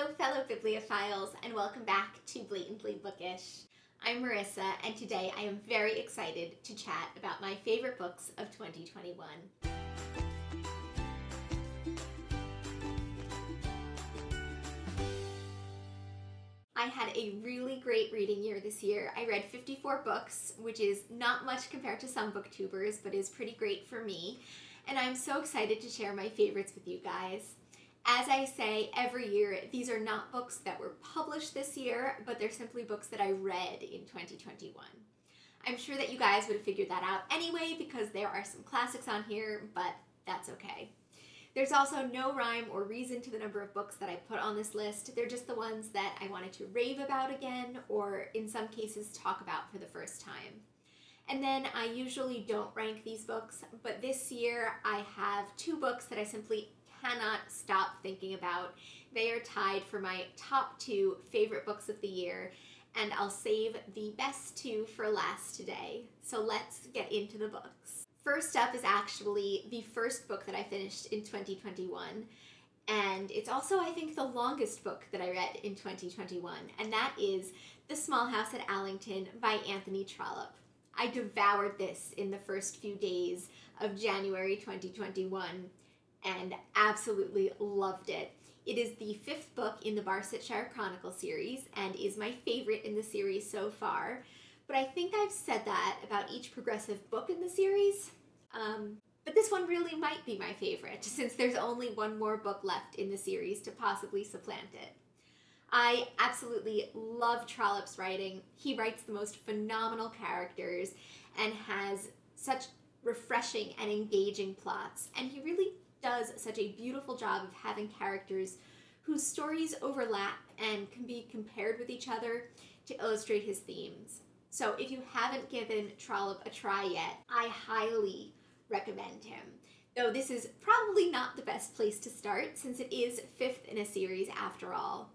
Hello fellow bibliophiles and welcome back to Blatantly Bookish. I'm Marissa and today I am very excited to chat about my favorite books of 2021. I had a really great reading year this year. I read 54 books, which is not much compared to some booktubers, but is pretty great for me. And I'm so excited to share my favorites with you guys. As I say every year, these are not books that were published this year, but they're simply books that I read in 2021. I'm sure that you guys would have figured that out anyway because there are some classics on here, but that's okay. There's also no rhyme or reason to the number of books that I put on this list. They're just the ones that I wanted to rave about again, or in some cases talk about for the first time. And then I usually don't rank these books, but this year I have two books that I simply cannot stop thinking about. They are tied for my top two favorite books of the year, and I'll save the best two for last today. So let's get into the books. First up is actually the first book that I finished in 2021, and it's also, I think, the longest book that I read in 2021, and that is The Small House at Allington by Anthony Trollope. I devoured this in the first few days of January 2021 and absolutely loved it. It is the fifth book in the Barsetshire Chronicle series and is my favorite in the series so far. But I think I've said that about each progressive book in the series. But this one really might be my favorite since there's only one more book left in the series to possibly supplant it. I absolutely love Trollope's writing. He writes the most phenomenal characters and has such refreshing and engaging plots, and he really does such a beautiful job of having characters whose stories overlap and can be compared with each other to illustrate his themes. So if you haven't given Trollope a try yet, I highly recommend him. Though this is probably not the best place to start since it is fifth in a series after all.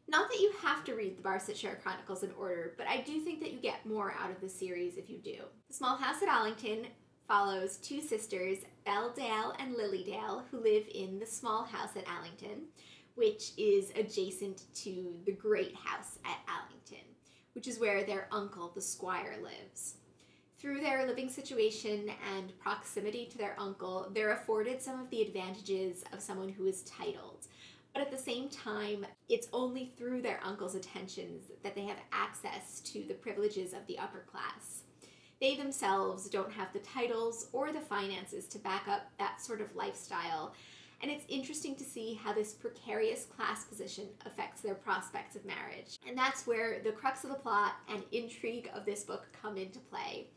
Not that you have to read the Barsetshire Chronicles in order, but I do think that you get more out of the series if you do. The Small House at Allington follows two sisters, Belledale and Lilydale, who live in the Small House at Allington, which is adjacent to the Great House at Allington, which is where their uncle, the squire, lives. Through their living situation and proximity to their uncle, they're afforded some of the advantages of someone who is titled. But at the same time, it's only through their uncle's attentions that they have access to the privileges of the upper class. They themselves don't have the titles or the finances to back up that sort of lifestyle, and it's interesting to see how this precarious class position affects their prospects of marriage. And that's where the crux of the plot and intrigue of this book come into play.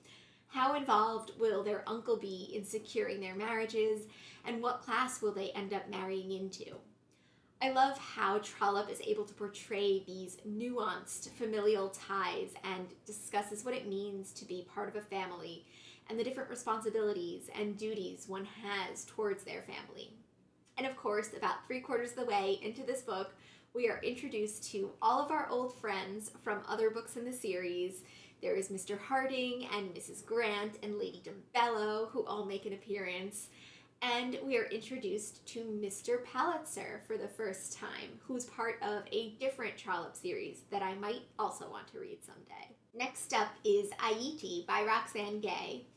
How involved will their uncle be in securing their marriages, and what class will they end up marrying into? I love how Trollope is able to portray these nuanced familial ties and discusses what it means to be part of a family and the different responsibilities and duties one has towards their family. And of course, about 3/4 of the way into this book, we are introduced to all of our old friends from other books in the series. There is Mr. Harding and Mrs. Grant and Lady Dumbello, who all make an appearance. And we are introduced to Mr. Palliser for the first time, who's part of a different Trollope series that I might also want to read someday. Next up is Ayiti by Roxane Gay.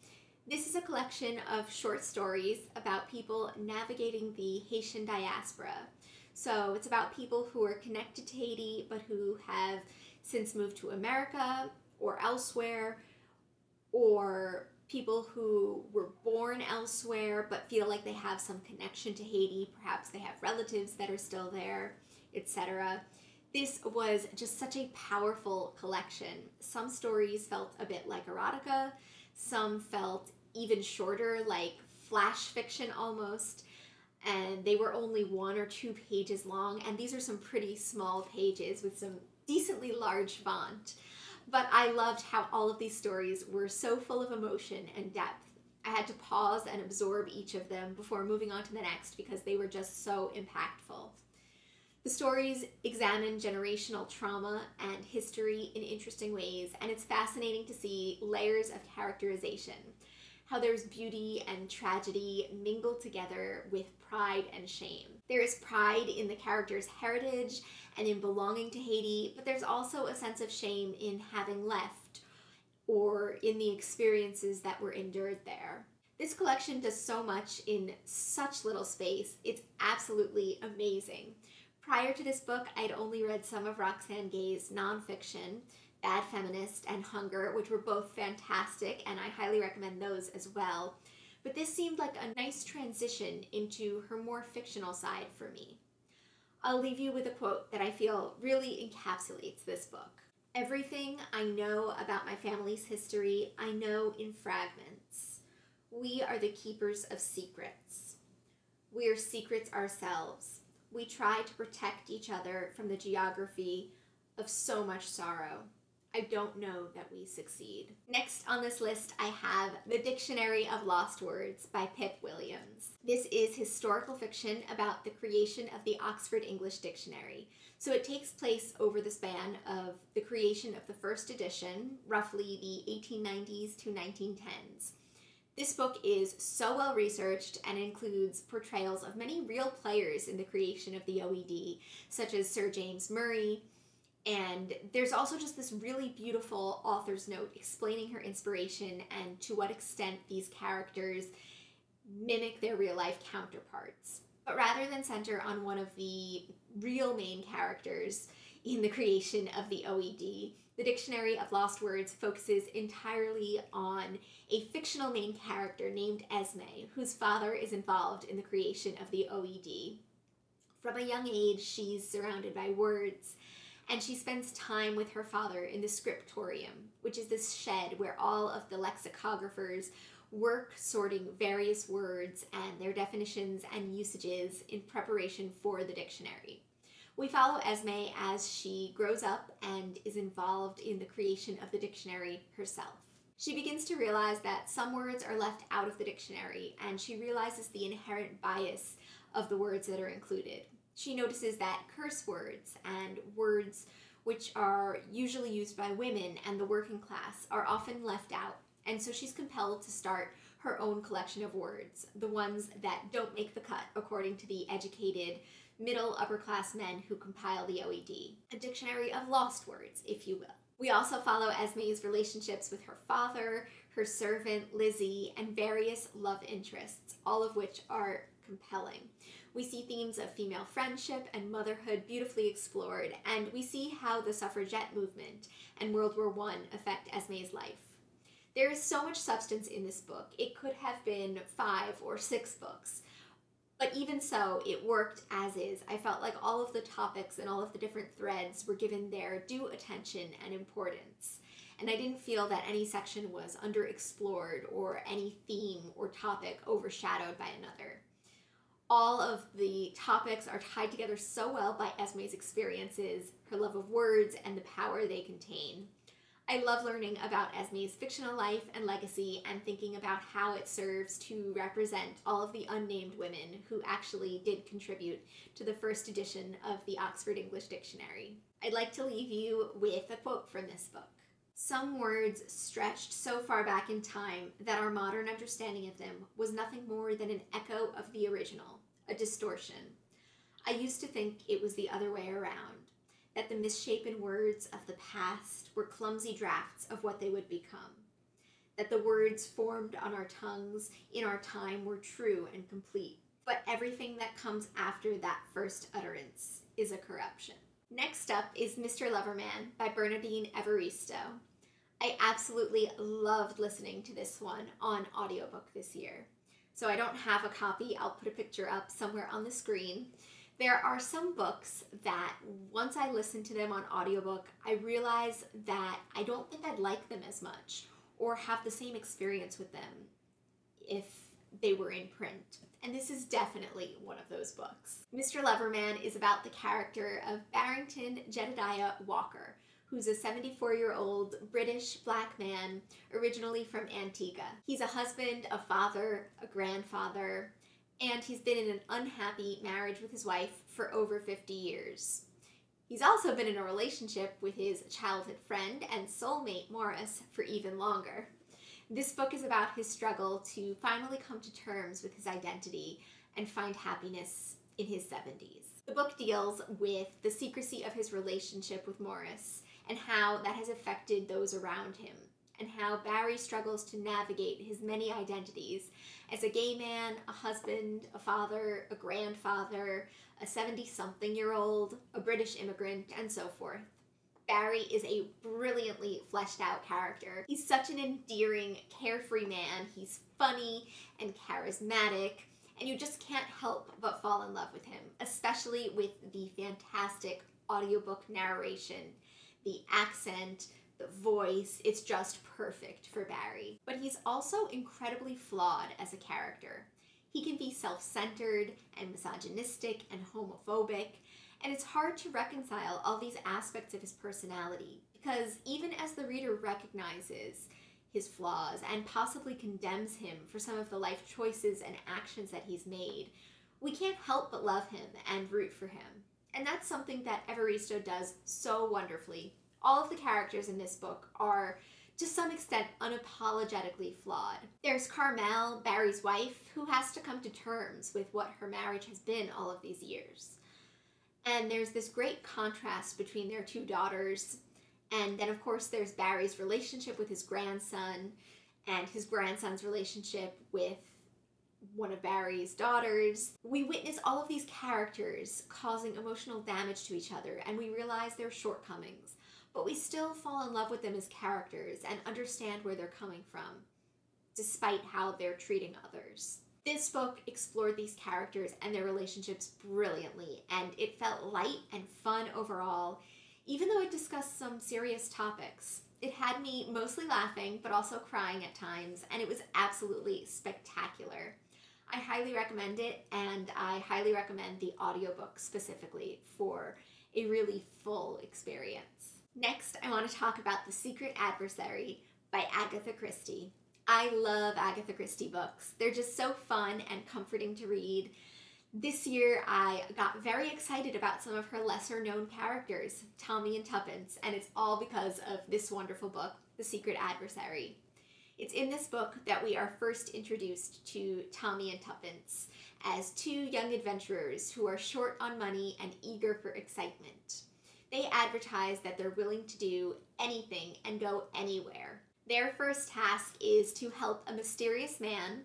This is a collection of short stories about people navigating the Haitian diaspora. So it's about people who are connected to Haiti but who have since moved to America or elsewhere, or people who were born elsewhere but feel like they have some connection to Haiti. Perhaps they have relatives that are still there, etc. This was just such a powerful collection. Some stories felt a bit like erotica, some felt even shorter, like flash fiction almost, and they were only 1 or 2 pages long, and these are some pretty small pages with some decently large font. But I loved how all of these stories were so full of emotion and depth. I had to pause and absorb each of them before moving on to the next because they were just so impactful. The stories examine generational trauma and history in interesting ways, and it's fascinating to see layers of characterization. how there's beauty and tragedy mingled together with pride and shame. There is pride in the character's heritage and in belonging to Haiti, but there's also a sense of shame in having left or in the experiences that were endured there. This collection does so much in such little space. It's absolutely amazing. Prior to this book, I'd only read some of Roxane Gay's nonfiction, Bad Feminist and Hunger, which were both fantastic, and I highly recommend those as well. But this seemed like a nice transition into her more fictional side for me. I'll leave you with a quote that I feel really encapsulates this book. "Everything I know about my family's history, I know in fragments. We are the keepers of secrets. We are secrets ourselves. We try to protect each other from the geography of so much sorrow. I don't know that we succeed." Next on this list, I have The Dictionary of Lost Words by Pip Williams. This is historical fiction about the creation of the Oxford English Dictionary. So it takes place over the span of the creation of the first edition, roughly the 1890s to 1910s. This book is so well researched and includes portrayals of many real players in the creation of the OED, such as Sir James Murray, and there's also just this really beautiful author's note explaining her inspiration and to what extent these characters mimic their real-life counterparts. But rather than center on one of the real main characters in the creation of the OED, The Dictionary of Lost Words focuses entirely on a fictional main character named Esme, whose father is involved in the creation of the OED. From a young age, she's surrounded by words, and she spends time with her father in the scriptorium, which is this shed where all of the lexicographers work sorting various words and their definitions and usages in preparation for the dictionary. We follow Esme as she grows up and is involved in the creation of the dictionary herself. She begins to realize that some words are left out of the dictionary, and she realizes the inherent bias of the words that are included. She notices that curse words and words which are usually used by women and the working class are often left out, and so she's compelled to start her own collection of words, the ones that don't make the cut according to the educated middle upper class men who compile the OED. A dictionary of lost words, if you will. We also follow Esme's relationships with her father, her servant Lizzie, and various love interests, all of which are compelling. We see themes of female friendship and motherhood beautifully explored, and we see how the suffragette movement and World War I affect Esme's life. There is so much substance in this book. It could have been 5 or 6 books, but even so, it worked as is. I felt like all of the topics and all of the different threads were given their due attention and importance, and I didn't feel that any section was underexplored or any theme or topic overshadowed by another. All of the topics are tied together so well by Esme's experiences, her love of words, and the power they contain. I love learning about Esme's fictional life and legacy and thinking about how it serves to represent all of the unnamed women who actually did contribute to the first edition of the Oxford English Dictionary. I'd like to leave you with a quote from this book. "Some words stretched so far back in time that our modern understanding of them was nothing more than an echo of the original, a distortion. I used to think it was the other way around, that the misshapen words of the past were clumsy drafts of what they would become, that the words formed on our tongues in our time were true and complete, but everything that comes after that first utterance is a corruption." Next up is Mr. Loverman by Bernardine Evaristo. I absolutely loved listening to this one on audiobook this year. So I don't have a copy. I'll put a picture up somewhere on the screen. There are some books that once I listen to them on audiobook, I realize that I don't think I'd like them as much or have the same experience with them if they were in print. And this is definitely one of those books. Mr. Loverman is about the character of Barrington Jedediah Walker, who's a 74-year-old British black man originally from Antigua. He's a husband, a father, a grandfather, and he's been in an unhappy marriage with his wife for over 50 years. He's also been in a relationship with his childhood friend and soulmate Maurice for even longer. This book is about his struggle to finally come to terms with his identity and find happiness in his 70s. The book deals with the secrecy of his relationship with Maurice and how that has affected those around him, and how Barry struggles to navigate his many identities as a gay man, a husband, a father, a grandfather, a 70-something-year-old, a British immigrant, and so forth. Barry is a brilliantly fleshed out character. He's such an endearing, carefree man. He's funny and charismatic, and you just can't help but fall in love with him, especially with the fantastic audiobook narration, the accent, the voice. It's just perfect for Barry. But he's also incredibly flawed as a character. He can be self-centered and misogynistic and homophobic, and it's hard to reconcile all these aspects of his personality, because even as the reader recognizes his flaws and possibly condemns him for some of the life choices and actions that he's made, we can't help but love him and root for him. And that's something that Evaristo does so wonderfully. All of the characters in this book are, to some extent, unapologetically flawed. There's Carmel, Barry's wife, who has to come to terms with what her marriage has been all of these years. And there's this great contrast between their two daughters. And then, of course, there's Barry's relationship with his grandson and his grandson's relationship with one of Barry's daughters. We witness all of these characters causing emotional damage to each other, and we realize their shortcomings. But we still fall in love with them as characters and understand where they're coming from, despite how they're treating others. This book explored these characters and their relationships brilliantly, and it felt light and fun overall, even though it discussed some serious topics. It had me mostly laughing, but also crying at times, and it was absolutely spectacular. I highly recommend it, and I highly recommend the audiobook specifically for a really full experience. Next, I want to talk about The Secret Adversary by Agatha Christie. I love Agatha Christie books. They're just so fun and comforting to read. This year, I got very excited about some of her lesser-known characters, Tommy and Tuppence, and it's all because of this wonderful book, The Secret Adversary. It's in this book that we are first introduced to Tommy and Tuppence as two young adventurers who are short on money and eager for excitement. They advertise that they're willing to do anything and go anywhere. Their first task is to help a mysterious man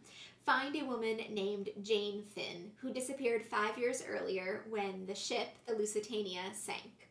find a woman named Jane Finn, who disappeared 5 years earlier when the ship, the Lusitania, sank.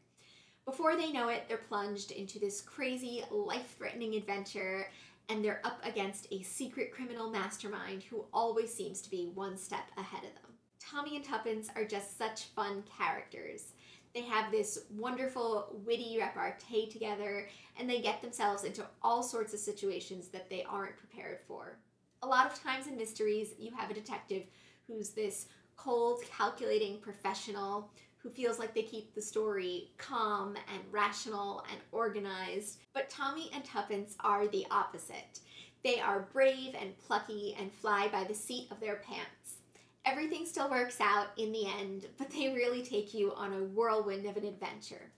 Before they know it, they're plunged into this crazy, life-threatening adventure, and they're up against a secret criminal mastermind who always seems to be one step ahead of them. Tommy and Tuppence are just such fun characters. They have this wonderful, witty repartee together, and they get themselves into all sorts of situations that they aren't prepared for. A lot of times in mysteries, you have a detective who's this cold, calculating professional who feels like they keep the story calm and rational and organized. But Tommy and Tuppence are the opposite. They are brave and plucky and fly by the seat of their pants. Everything still works out in the end, but they really take you on a whirlwind of an adventure.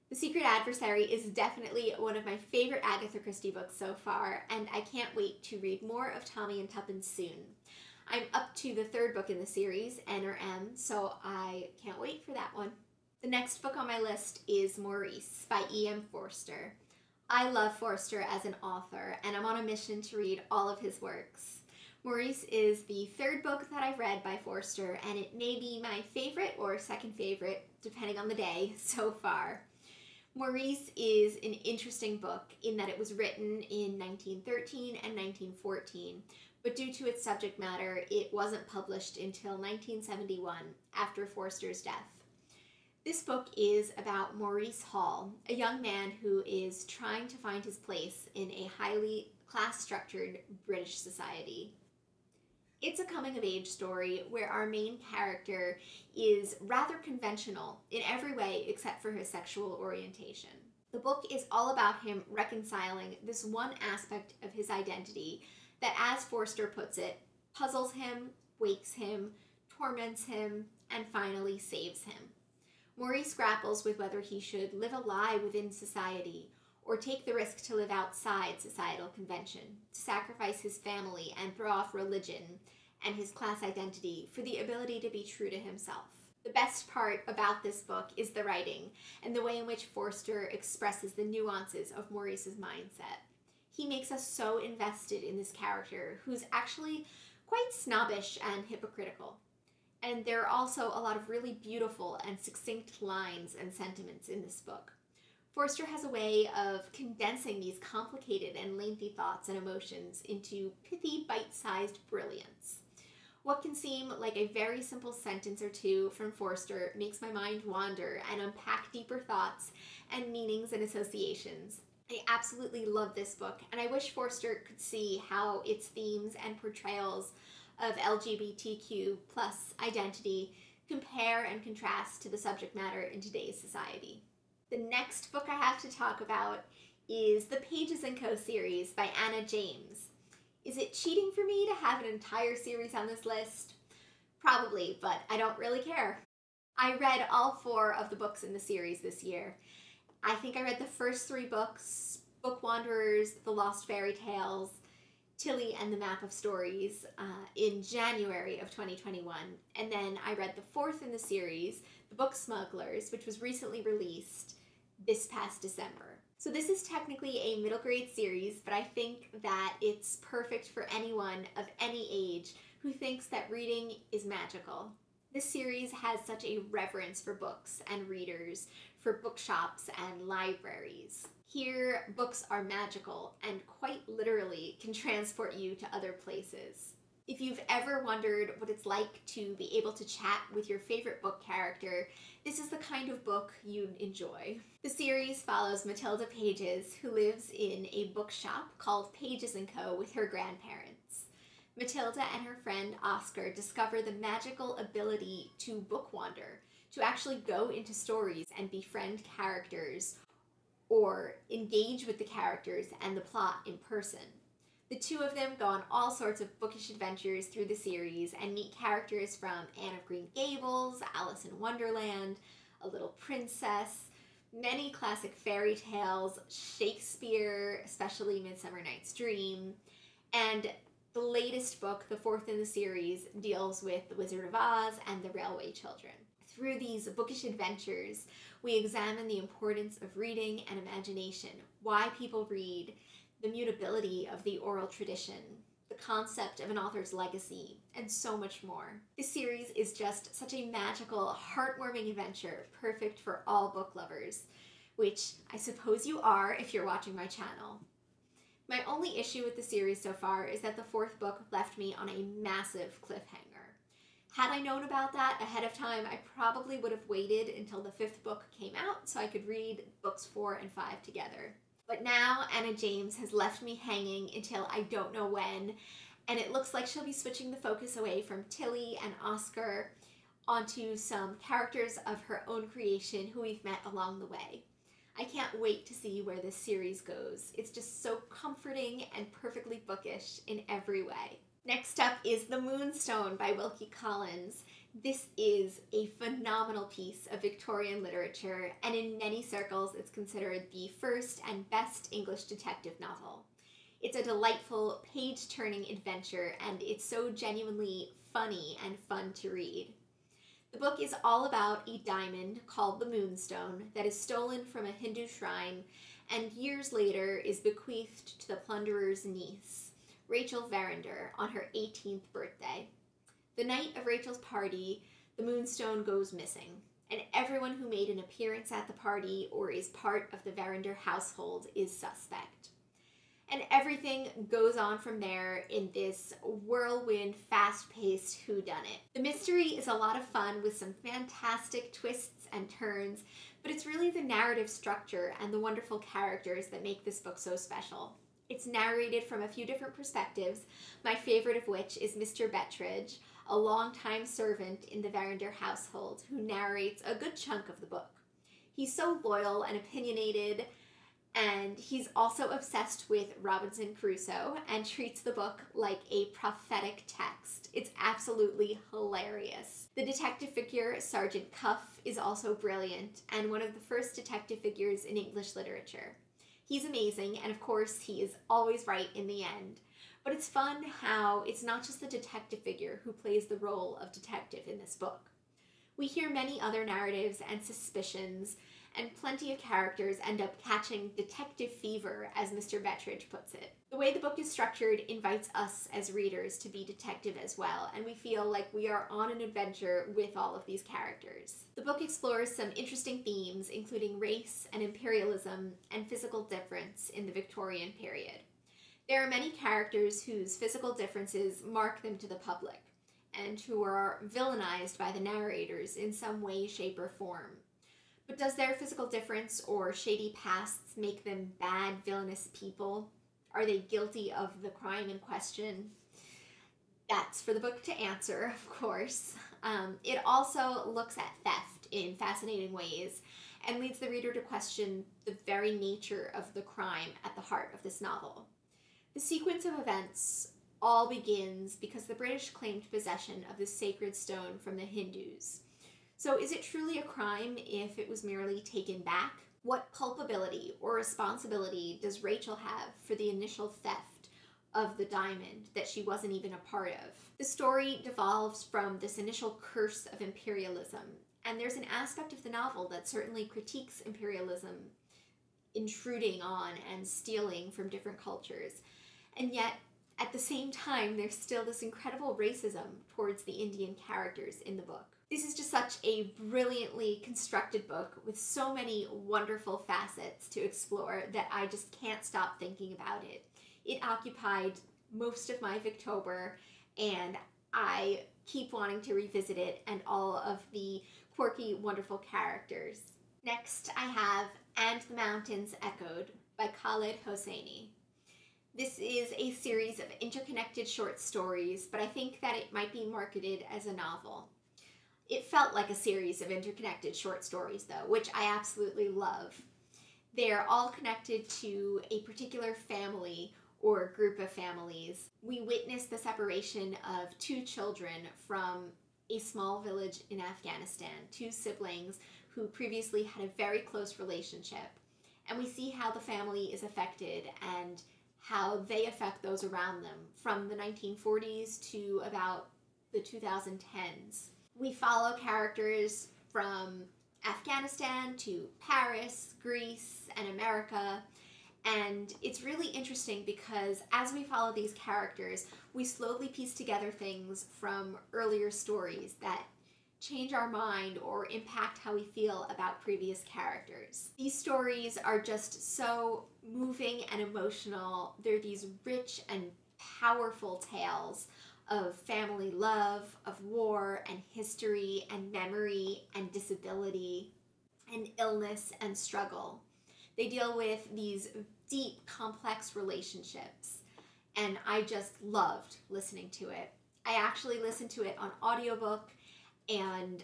The Secret Adversary is definitely one of my favorite Agatha Christie books so far, and I can't wait to read more of Tommy and Tuppence soon. I'm up to the third book in the series, N or M, so I can't wait for that one. The next book on my list is Maurice by E.M. Forster. I love Forster as an author, and I'm on a mission to read all of his works. Maurice is the third book that I've read by Forster, and it may be my favorite or second favorite, depending on the day, so far. Maurice is an interesting book in that it was written in 1913 and 1914, but due to its subject matter, it wasn't published until 1971, after Forster's death. This book is about Maurice Hall, a young man who is trying to find his place in a highly class-structured British society. It's a coming-of-age story where our main character is rather conventional in every way except for his sexual orientation. The book is all about him reconciling this one aspect of his identity that, as Forster puts it, puzzles him, wakes him, torments him, and finally saves him. Maurice grapples with whether he should live a lie within society or take the risk to live outside societal convention, to sacrifice his family and throw off religion and his class identity for the ability to be true to himself. The best part about this book is the writing and the way in which Forster expresses the nuances of Maurice's mindset. He makes us so invested in this character, who's actually quite snobbish and hypocritical. And there are also a lot of really beautiful and succinct lines and sentiments in this book. Forster has a way of condensing these complicated and lengthy thoughts and emotions into pithy, bite-sized brilliance. What can seem like a very simple sentence or two from Forster makes my mind wander and unpack deeper thoughts and meanings and associations. I absolutely love this book, and I wish Forster could see how its themes and portrayals of LGBTQ+ identity compare and contrast to the subject matter in today's society. The next book I have to talk about is the Pages & Co. series by Anna James. Is it cheating for me to have an entire series on this list? Probably, but I don't really care. I read all 4 of the books in the series this year. I think I read the first 3 books, Book Wanderers, The Lost Fairy Tales, Tilly and the Map of Stories, in January of 2021. And then I read the 4th in the series, The Book Smugglers, which was recently released this past December. So this is technically a middle grade series, but I think that it's perfect for anyone of any age who thinks that reading is magical. This series has such a reverence for books and readers, for bookshops and libraries. Here, books are magical and quite literally can transport you to other places. If you've ever wondered what it's like to be able to chat with your favorite book character, this is the kind of book you'd enjoy. The series follows Matilda Pages, who lives in a bookshop called Pages & Co. with her grandparents. Matilda and her friend Oscar discover the magical ability to book wander, to actually go into stories and befriend characters or engage with the characters and the plot in person. The 2 of them go on all sorts of bookish adventures through the series and meet characters from Anne of Green Gables, Alice in Wonderland, A Little Princess, many classic fairy tales, Shakespeare, especially Midsummer Night's Dream, and the latest book, the 4th in the series, deals with The Wizard of Oz and the Railway Children. Through these bookish adventures, we examine the importance of reading and imagination, why people read, the mutability of the oral tradition, the concept of an author's legacy, and so much more. This series is just such a magical, heartwarming adventure, perfect for all book lovers, which I suppose you are if you're watching my channel. My only issue with the series so far is that the 4th book left me on a massive cliffhanger. Had I known about that ahead of time, I probably would have waited until the 5th book came out so I could read books 4 and 5 together. But now Anna James has left me hanging until I don't know when, and it looks like she'll be switching the focus away from Tilly and Oscar onto some characters of her own creation who we've met along the way. I can't wait to see where this series goes. It's just so comforting and perfectly bookish in every way. Next up is The Moonstone by Wilkie Collins. This is a phenomenal piece of Victorian literature, and in many circles it's considered the first and best English detective novel. It's a delightful, page-turning adventure, and it's so genuinely funny and fun to read. The book is all about a diamond called the Moonstone that is stolen from a Hindu shrine and years later is bequeathed to the plunderer's niece, Rachel Verinder, on her 18th birthday. The night of Rachel's party, the Moonstone goes missing, and everyone who made an appearance at the party or is part of the Verinder household is suspect. And everything goes on from there in this whirlwind, fast-paced whodunit. The mystery is a lot of fun with some fantastic twists and turns, but it's really the narrative structure and the wonderful characters that make this book so special. It's narrated from a few different perspectives, my favorite of which is Mr. Bettridge, a longtime servant in the Verinder household who narrates a good chunk of the book. He's so loyal and opinionated, and he's also obsessed with Robinson Crusoe and treats the book like a prophetic text. It's absolutely hilarious. The detective figure, Sergeant Cuff, is also brilliant and one of the first detective figures in English literature. He's amazing, and of course he is always right in the end. But it's fun how it's not just the detective figure who plays the role of detective in this book. We hear many other narratives and suspicions, and plenty of characters end up catching detective fever, as Mr. Bettridge puts it. The way the book is structured invites us as readers to be detective as well, and we feel like we are on an adventure with all of these characters. The book explores some interesting themes, including race and imperialism and physical difference in the Victorian period. There are many characters whose physical differences mark them to the public, and who are villainized by the narrators in some way, shape, or form. But does their physical difference or shady pasts make them bad, villainous people? Are they guilty of the crime in question? That's for the book to answer, of course. It also looks at theft in fascinating ways and leads the reader to question the very nature of the crime at the heart of this novel. The sequence of events all begins because the British claimed possession of this sacred stone from the Hindus. So is it truly a crime if it was merely taken back? What culpability or responsibility does Rachel have for the initial theft of the diamond that she wasn't even a part of? The story devolves from this initial curse of imperialism, and there's an aspect of the novel that certainly critiques imperialism intruding on and stealing from different cultures. And yet, at the same time, there's still this incredible racism towards the Indian characters in the book. This is just such a brilliantly constructed book with so many wonderful facets to explore that I just can't stop thinking about it. It occupied most of my Victober, and I keep wanting to revisit it and all of the quirky, wonderful characters. Next, I have And the Mountains Echoed by Khaled Hosseini. This is a series of interconnected short stories, but I think that it might be marketed as a novel. It felt like a series of interconnected short stories, though, which I absolutely love. They're all connected to a particular family or group of families. We witness the separation of two children from a small village in Afghanistan, two siblings who previously had a very close relationship. And we see how the family is affected and how they affect those around them from the 1940s to about the 2010s. We follow characters from Afghanistan to Paris, Greece, and America, and it's really interesting because as we follow these characters, we slowly piece together things from earlier stories that change our mind or impact how we feel about previous characters. These stories are just so moving and emotional. They're these rich and powerful tales of family love, of war and history and memory and disability and illness and struggle. They deal with these deep, complex relationships, and I just loved listening to it. I actually listened to it on audiobook, and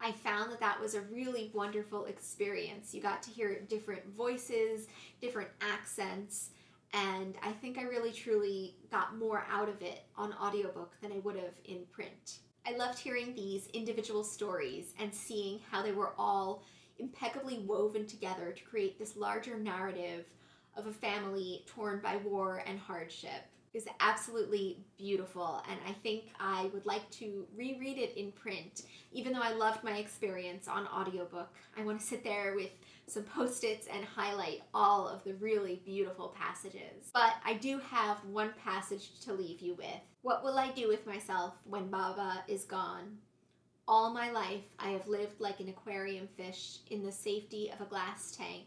I found that that was a really wonderful experience. You got to hear different voices, different accents, and I think I really truly got more out of it on audiobook than I would have in print. I loved hearing these individual stories and seeing how they were all impeccably woven together to create this larger narrative of a family torn by war and hardship. It was absolutely beautiful, and I think I would like to reread it in print. Even though I loved my experience on audiobook, I want to sit there with some post-its and highlight all of the really beautiful passages. But I do have one passage to leave you with. What will I do with myself when Baba is gone? All my life I have lived like an aquarium fish in the safety of a glass tank,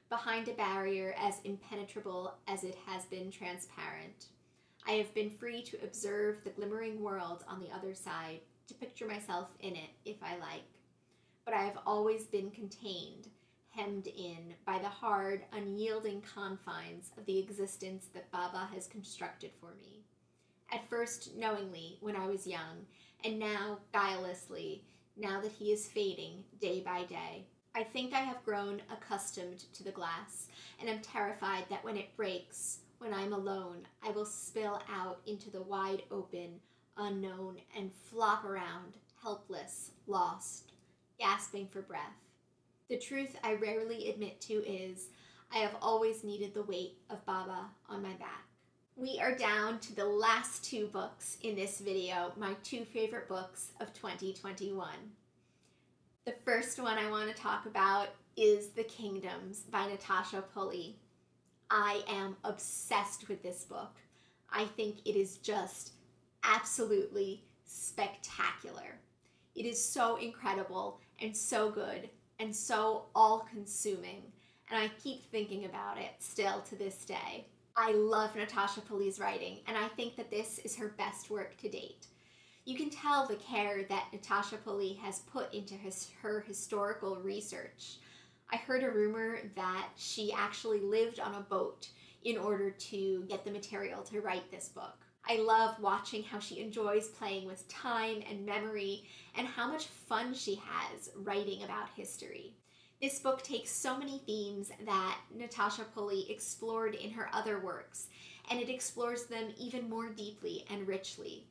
behind a barrier as impenetrable as it has been transparent. I have been free to observe the glimmering world on the other side, to picture myself in it if I like. But I have always been contained, hemmed in by the hard, unyielding confines of the existence that Baba has constructed for me. At first knowingly when I was young, and now guilelessly, now that he is fading day by day. I think I have grown accustomed to the glass, and am terrified that when it breaks, when I'm alone, I will spill out into the wide open, unknown, and flop around, helpless, lost, gasping for breath. The truth I rarely admit to is, I have always needed the weight of Baba on my back. We are down to the last two books in this video, my two favorite books of 2021. The first one I want to talk about is The Kingdoms by Natasha Pulley. I am obsessed with this book. I think it is just absolutely spectacular. It is so incredible and so good and so all-consuming, and I keep thinking about it still to this day. I love Natasha Pulley's writing, and I think that this is her best work to date. You can tell the care that Natasha Pulley has put into her historical research. I heard a rumor that she actually lived on a boat in order to get the material to write this book. I love watching how she enjoys playing with time and memory and how much fun she has writing about history. This book takes so many themes that Natasha Pulley explored in her other works, and it explores them even more deeply and richly.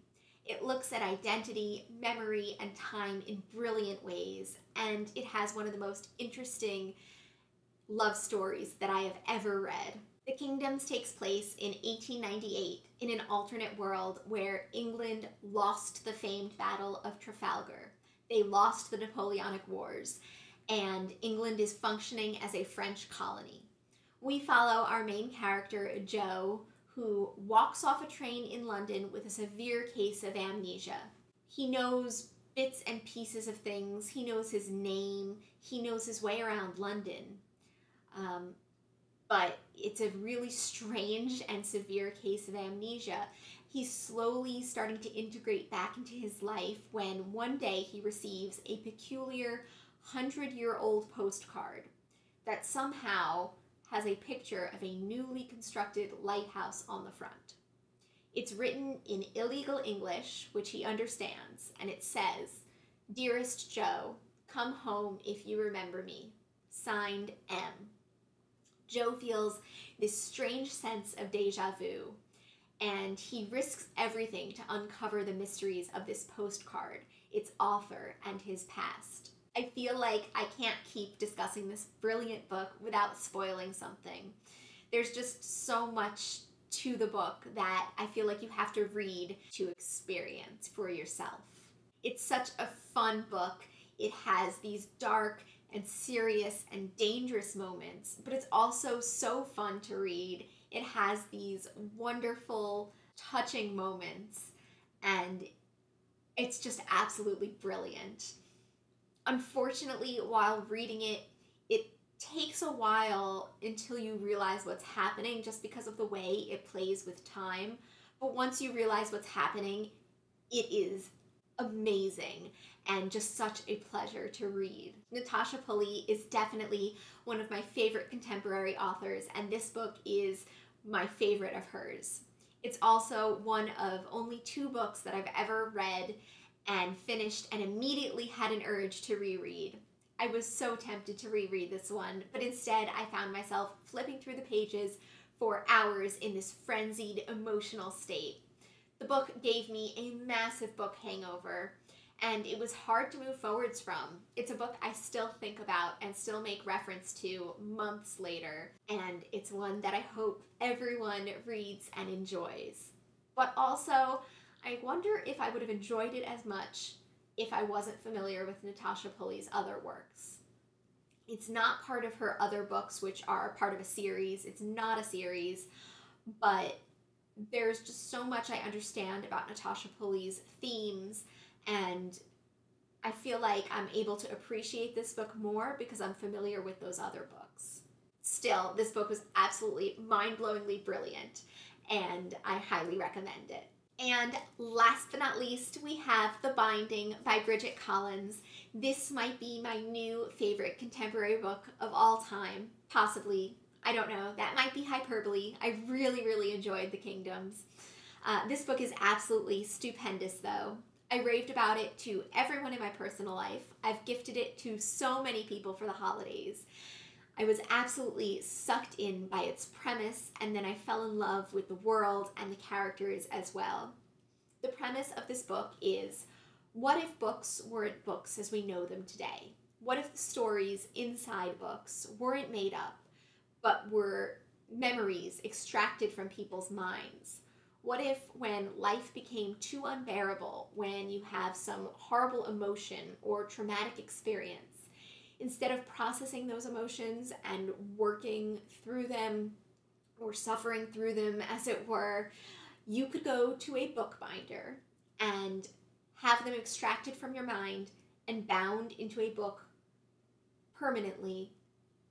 It looks at identity, memory, and time in brilliant ways, and it has one of the most interesting love stories that I have ever read. The Kingdoms takes place in 1898 in an alternate world where England lost the famed Battle of Trafalgar. They lost the Napoleonic Wars, and England is functioning as a French colony. We follow our main character, Joe, who walks off a train in London with a severe case of amnesia. He knows bits and pieces of things. He knows his name. He knows his way around London. But it's a really strange and severe case of amnesia. He's slowly starting to integrate back into his life when one day he receives a peculiar 100-year-old postcard that somehow has a picture of a newly constructed lighthouse on the front. It's written in illegal English, which he understands, and it says, "Dearest Joe, come home if you remember me. Signed, M." Joe feels this strange sense of deja vu, and he risks everything to uncover the mysteries of this postcard, its author, and his past. I feel like I can't keep discussing this brilliant book without spoiling something. There's just so much to the book that I feel like you have to read to experience for yourself. It's such a fun book. It has these dark and serious and dangerous moments, but it's also so fun to read. It has these wonderful, touching moments, and it's just absolutely brilliant. Unfortunately, while reading it, it takes a while until you realize what's happening just because of the way it plays with time. But once you realize what's happening, it is amazing and just such a pleasure to read. Natasha Pulley is definitely one of my favorite contemporary authors, and this book is my favorite of hers. It's also one of only 2 books that I've ever read and finished and immediately had an urge to reread. I was so tempted to reread this one, but instead I found myself flipping through the pages for hours in this frenzied emotional state. The book gave me a massive book hangover, and it was hard to move forwards from. It's a book I still think about and still make reference to months later, and it's one that I hope everyone reads and enjoys. But also, I wonder if I would have enjoyed it as much if I wasn't familiar with Natasha Pulley's other works. It's not part of her other books, which are part of a series. It's not a series, but there's just so much I understand about Natasha Pulley's themes, and I feel like I'm able to appreciate this book more because I'm familiar with those other books. Still, this book was absolutely mind-blowingly brilliant, and I highly recommend it. And last but not least, we have The Binding by Bridget Collins. This might be my new favorite contemporary book of all time, possibly. I don't know, that might be hyperbole. I really enjoyed The Kingdoms. This book is absolutely stupendous though. I raved about it to everyone in my personal life. I've gifted it to so many people for the holidays. I was absolutely sucked in by its premise, and then I fell in love with the world and the characters as well. The premise of this book is, what if books weren't books as we know them today? What if the stories inside books weren't made up, but were memories extracted from people's minds? What if when life became too unbearable, when you have some horrible emotion or traumatic experience, instead of processing those emotions and working through them or suffering through them, as it were, you could go to a bookbinder and have them extracted from your mind and bound into a book permanently,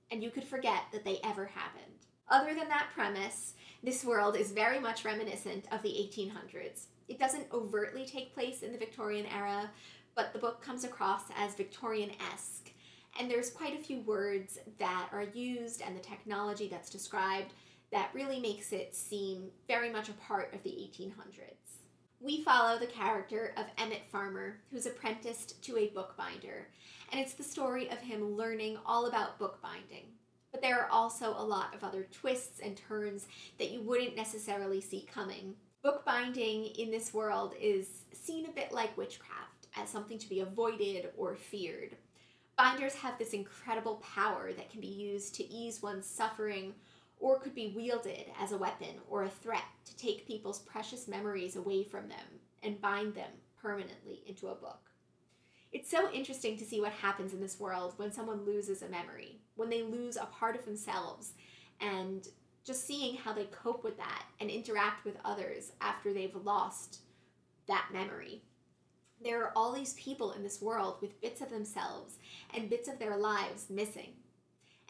and you could forget that they ever happened. Other than that premise, this world is very much reminiscent of the 1800s. It doesn't overtly take place in the Victorian era, but the book comes across as Victorian-esque, and there's quite a few words that are used and the technology that's described that really makes it seem very much a part of the 1800s. We follow the character of Emmett Farmer, who's apprenticed to a bookbinder, and it's the story of him learning all about bookbinding. But there are also a lot of other twists and turns that you wouldn't necessarily see coming. Bookbinding in this world is seen a bit like witchcraft, as something to be avoided or feared. Binders have this incredible power that can be used to ease one's suffering, or could be wielded as a weapon or a threat to take people's precious memories away from them and bind them permanently into a book. It's so interesting to see what happens in this world when someone loses a memory, when they lose a part of themselves, and just seeing how they cope with that and interact with others after they've lost that memory. There are all these people in this world with bits of themselves and bits of their lives missing.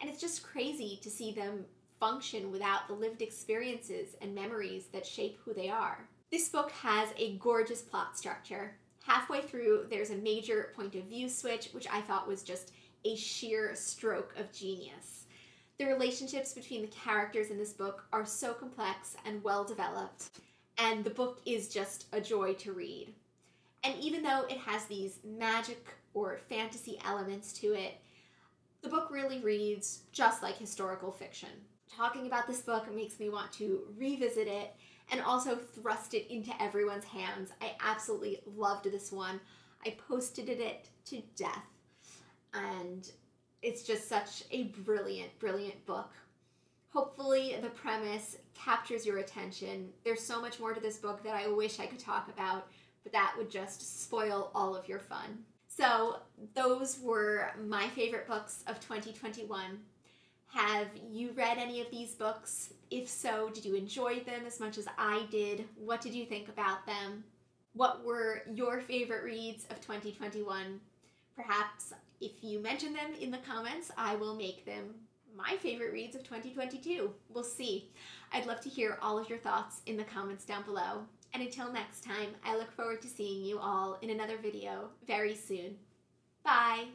And it's just crazy to see them function without the lived experiences and memories that shape who they are. This book has a gorgeous plot structure. Halfway through, there's a major point of view switch, which I thought was just a sheer stroke of genius. The relationships between the characters in this book are so complex and well developed, and the book is just a joy to read. And even though it has these magic or fantasy elements to it, the book really reads just like historical fiction. Talking about this book makes me want to revisit it and also thrust it into everyone's hands. I absolutely loved this one. I posted it to death, and it's just such a brilliant, brilliant book. Hopefully the premise captures your attention. There's so much more to this book that I wish I could talk about, but that would just spoil all of your fun. So those were my favorite books of 2021. Have you read any of these books? If so, did you enjoy them as much as I did? What did you think about them? What were your favorite reads of 2021? Perhaps if you mention them in the comments, I will make them my favorite reads of 2022. We'll see. I'd love to hear all of your thoughts in the comments down below. And until next time, I look forward to seeing you all in another video very soon. Bye!